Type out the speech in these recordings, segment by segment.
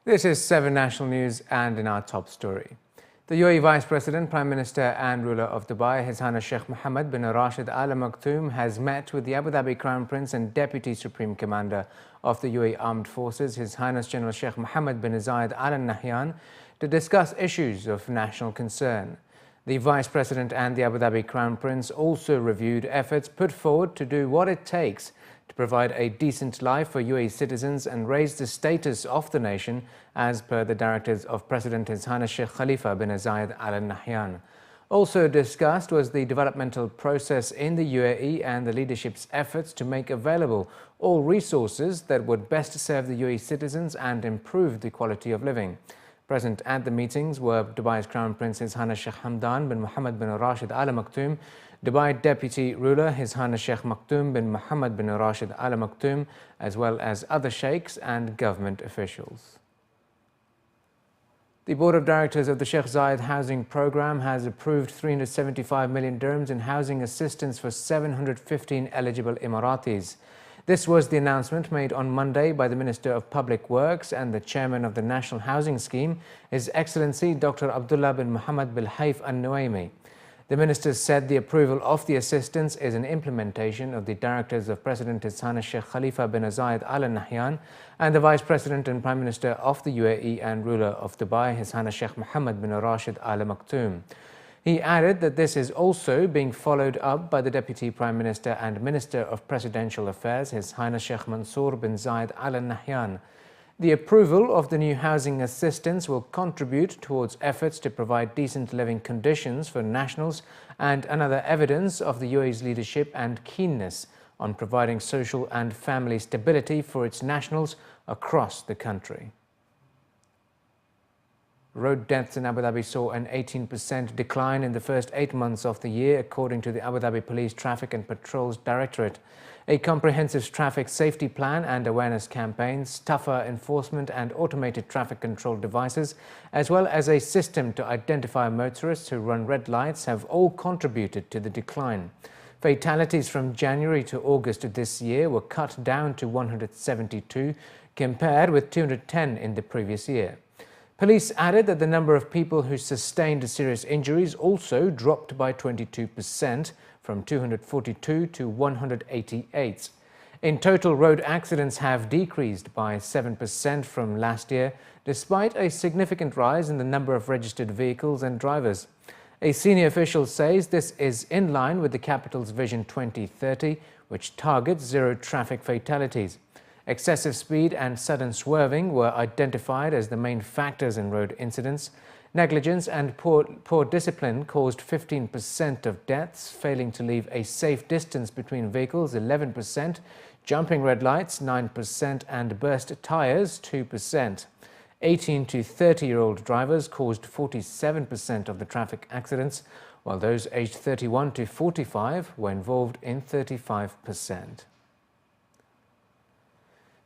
This is 7 National News, and in our top story. The UAE Vice President, Prime Minister and ruler of Dubai, His Highness Sheikh Mohammed bin Rashid Al Maktoum, has met with the Abu Dhabi Crown Prince and Deputy Supreme Commander of the UAE Armed Forces, His Highness General Sheikh Mohammed bin Zayed Al Nahyan, to discuss issues of national concern. The Vice President and the Abu Dhabi Crown Prince also reviewed efforts put forward to do what it takes to provide a decent life for UAE citizens and raise the status of the nation as per the directives of President His Highness Sheikh Khalifa bin Zayed Al Nahyan. Also discussed was the developmental process in the UAE and the leadership's efforts to make available all resources that would best serve the UAE citizens and improve the quality of living. Present at the meetings were Dubai's Crown Prince His Highness Sheikh Hamdan bin Mohammed bin Rashid Al Maktoum, Dubai Deputy Ruler His Highness Sheikh Maktoum bin Mohammed bin Rashid Al Maktoum, as well as other sheikhs and government officials. The Board of Directors of the Sheikh Zayed Housing Programme has approved 375 million dirhams in housing assistance for 715 eligible Emiratis. This was the announcement made on Monday by the Minister of Public Works and the Chairman of the National Housing Scheme, His Excellency Dr. Abdullah bin Mohammed bin Haif Al-Nuaimi. The Minister said the approval of the assistance is an implementation of the directives of President His Highness Sheikh Khalifa bin Zayed Al Nahyan and the Vice President and Prime Minister of the UAE and ruler of Dubai, His Highness Sheikh Mohammed bin Rashid Al Maktoum. He added that this is also being followed up by the Deputy Prime Minister and Minister of Presidential Affairs, His Highness Sheikh Mansour bin Zayed Al Nahyan. The approval of the new housing assistance will contribute towards efforts to provide decent living conditions for nationals and another evidence of the UAE's leadership and keenness on providing social and family stability for its nationals across the country. Road deaths in Abu Dhabi saw an 18% decline in the first 8 months of the year, according to the Abu Dhabi Police Traffic and Patrols Directorate. A comprehensive traffic safety plan and awareness campaigns, tougher enforcement and automated traffic control devices, as well as a system to identify motorists who run red lights have all contributed to the decline. Fatalities from January to August of this year were cut down to 172, compared with 210 in the previous year. Police added that the number of people who sustained serious injuries also dropped by 22%, from 242 to 188. In total, road accidents have decreased by 7% from last year, despite a significant rise in the number of registered vehicles and drivers. A senior official says this is in line with the capital's Vision 2030, which targets zero traffic fatalities. Excessive speed and sudden swerving were identified as the main factors in road incidents. Negligence and poor discipline caused 15% of deaths, failing to leave a safe distance between vehicles 11%, jumping red lights 9% and burst tires 2%. 18 to 30-year-old drivers caused 47% of the traffic accidents, while those aged 31 to 45 were involved in 35%.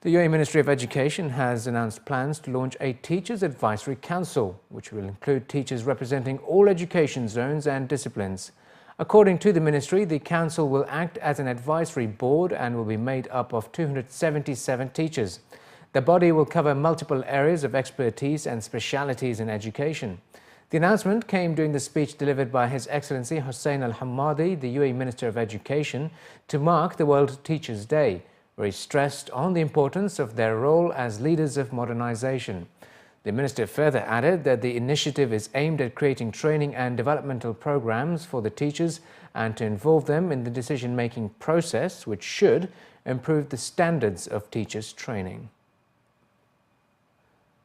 The UAE Ministry of Education has announced plans to launch a Teachers Advisory Council, which will include teachers representing all education zones and disciplines. According to the Ministry, the Council will act as an advisory board and will be made up of 277 teachers. The body will cover multiple areas of expertise and specialities in education. The announcement came during the speech delivered by His Excellency Hussein Al-Hammadi, the UAE Minister of Education, to mark the World Teachers' Day, where he stressed on the importance of their role as leaders of modernization. The minister further added that the initiative is aimed at creating training and developmental programs for the teachers and to involve them in the decision-making process, which should improve the standards of teachers' training.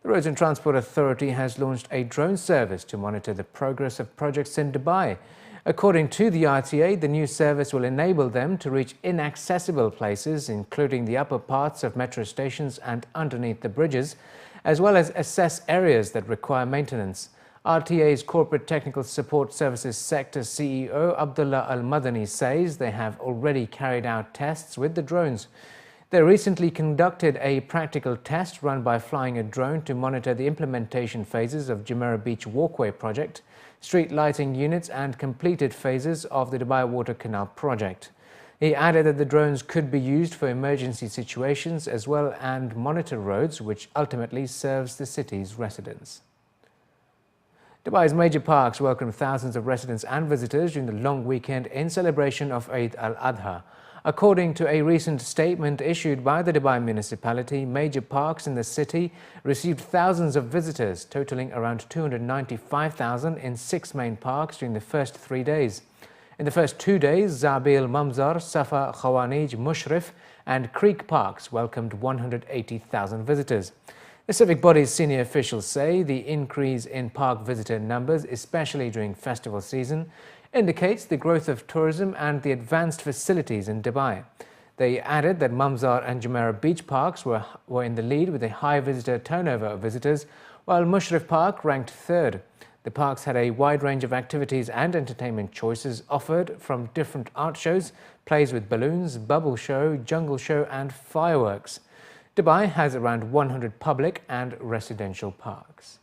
The Roads and Transport Authority has launched a drone service to monitor the progress of projects in Dubai. According to the RTA, the new service will enable them to reach inaccessible places, including the upper parts of metro stations and underneath the bridges, as well as assess areas that require maintenance. RTA's Corporate Technical Support Services Sector CEO Abdullah Al-Madani says they have already carried out tests with the drones. They recently conducted a practical test run by flying a drone to monitor the implementation phases of Jumeirah Beach Walkway project, street lighting units and completed phases of the Dubai Water Canal project. He added that the drones could be used for emergency situations as well and monitor roads, which ultimately serves the city's residents. Dubai's major parks welcomed thousands of residents and visitors during the long weekend in celebration of Eid al-Adha. According to a recent statement issued by the Dubai municipality, major parks in the city received thousands of visitors, totaling around 295,000 in 6 main parks during the first 3 days. In the first 2 days, Zabil, Mamzar, Safa, Khawanij, Mushrif and Creek parks welcomed 180,000 visitors. The civic body's senior officials say the increase in park visitor numbers, especially during festival season, indicates the growth of tourism and the advanced facilities in Dubai. They added that Mamzar and Jumeirah beach parks were in the lead with a high visitor turnover of visitors, while Mushrif Park ranked third. The parks had a wide range of activities and entertainment choices offered, from different art shows, plays with balloons, bubble show, jungle show and fireworks. Dubai has around 100 public and residential parks.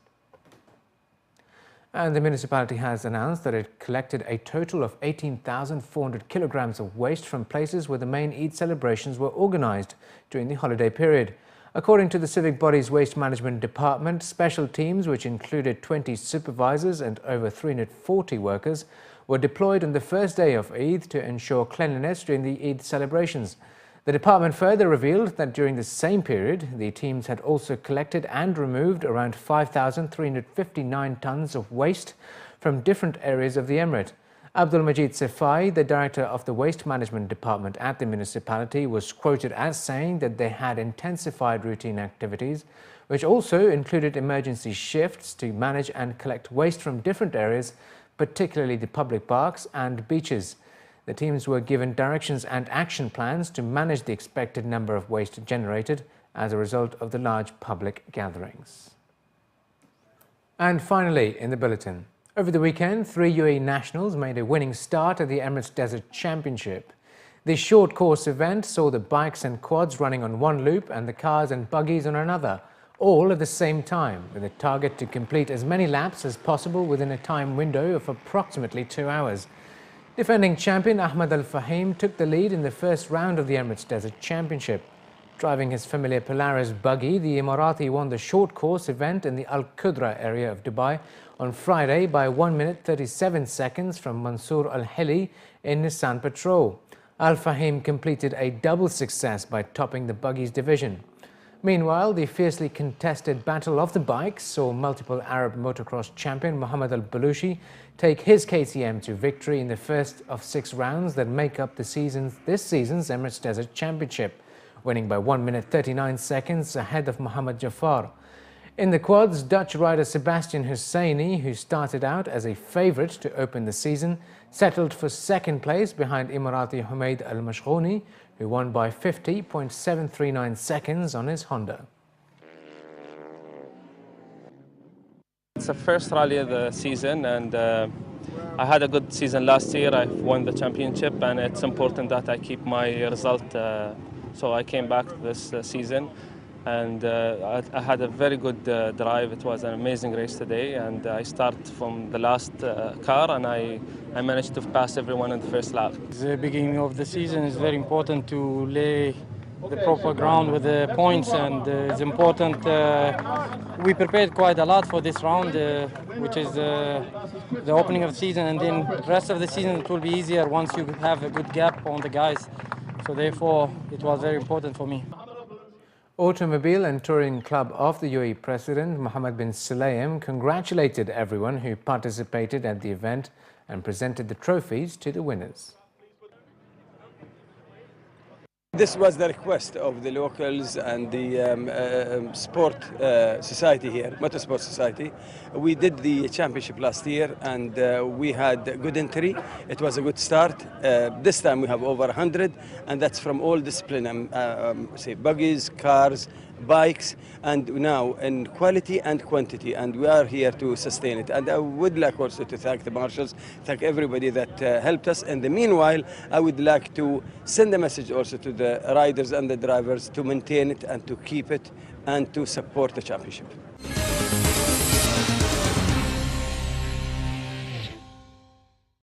And the municipality has announced that it collected a total of 18,400 kilograms of waste from places where the main Eid celebrations were organized during the holiday period. According to the civic body's waste management department, special teams, which included 20 supervisors and over 340 workers, were deployed on the first day of Eid to ensure cleanliness during the Eid celebrations. The department further revealed that during the same period, the teams had also collected and removed around 5,359 tons of waste from different areas of the Emirate. Abdul Majid Sefai, the director of the Waste Management Department at the municipality, was quoted as saying that they had intensified routine activities, which also included emergency shifts to manage and collect waste from different areas, particularly the public parks and beaches. The teams were given directions and action plans to manage the expected number of waste generated as a result of the large public gatherings. And finally, in the bulletin, over the weekend, 3 UAE nationals made a winning start at the Emirates Desert Championship. The short course event saw the bikes and quads running on one loop and the cars and buggies on another, all at the same time, with a target to complete as many laps as possible within a time window of approximately 2 hours. Defending champion Ahmed Al Fahim took the lead in the first round of the Emirates Desert Championship. Driving his familiar Polaris buggy, the Emirati won the short course event in the Al Qudra area of Dubai on Friday by 1 minute 37 seconds from Mansour Al Hili in Nissan Patrol. Al Fahim completed a double success by topping the buggy's division. Meanwhile, the fiercely contested battle of the bikes saw multiple Arab motocross champion Mohammed Al Balushi take his KTM to victory in the first of 6 rounds that make up this season's Emirates Desert Championship, winning by 1 minute 39 seconds ahead of Mohammed Jafar. In the quads, Dutch rider Sebastian Husseini, who started out as a favourite to open the season, settled for second place behind Emirati Humaid Al Mashghouni, who won by 50.739 seconds on his Honda. It's the first rally of the season, and I had a good season last year. I won the championship, and it's important that I keep my result. So I came back this season, and I had a very good drive. It was an amazing race today, and I started from the last car, and I managed to pass everyone in the first lap. The beginning of the season is very important to lay the proper ground with the points, and it's important. We prepared quite a lot for this round, which is the opening of the season, and then the rest of the season it will be easier once you have a good gap on the guys. So therefore, it was very important for me. Automobile and Touring Club of the UAE President Mohammed bin Sulayem congratulated everyone who participated at the event and presented the trophies to the winners. This was the request of the locals and the sport society here, motorsport society. We did the championship last year, and we had good entry. It was a good start. This time we have over 100, and that's from all disciplines, say buggies, cars, bikes, and now in quality and quantity, and we are here to sustain it. And I would like also to thank the marshals, thank everybody that helped us. In the meanwhile, I would like to send a message also to the riders and the drivers to maintain it and to keep it and to support the championship.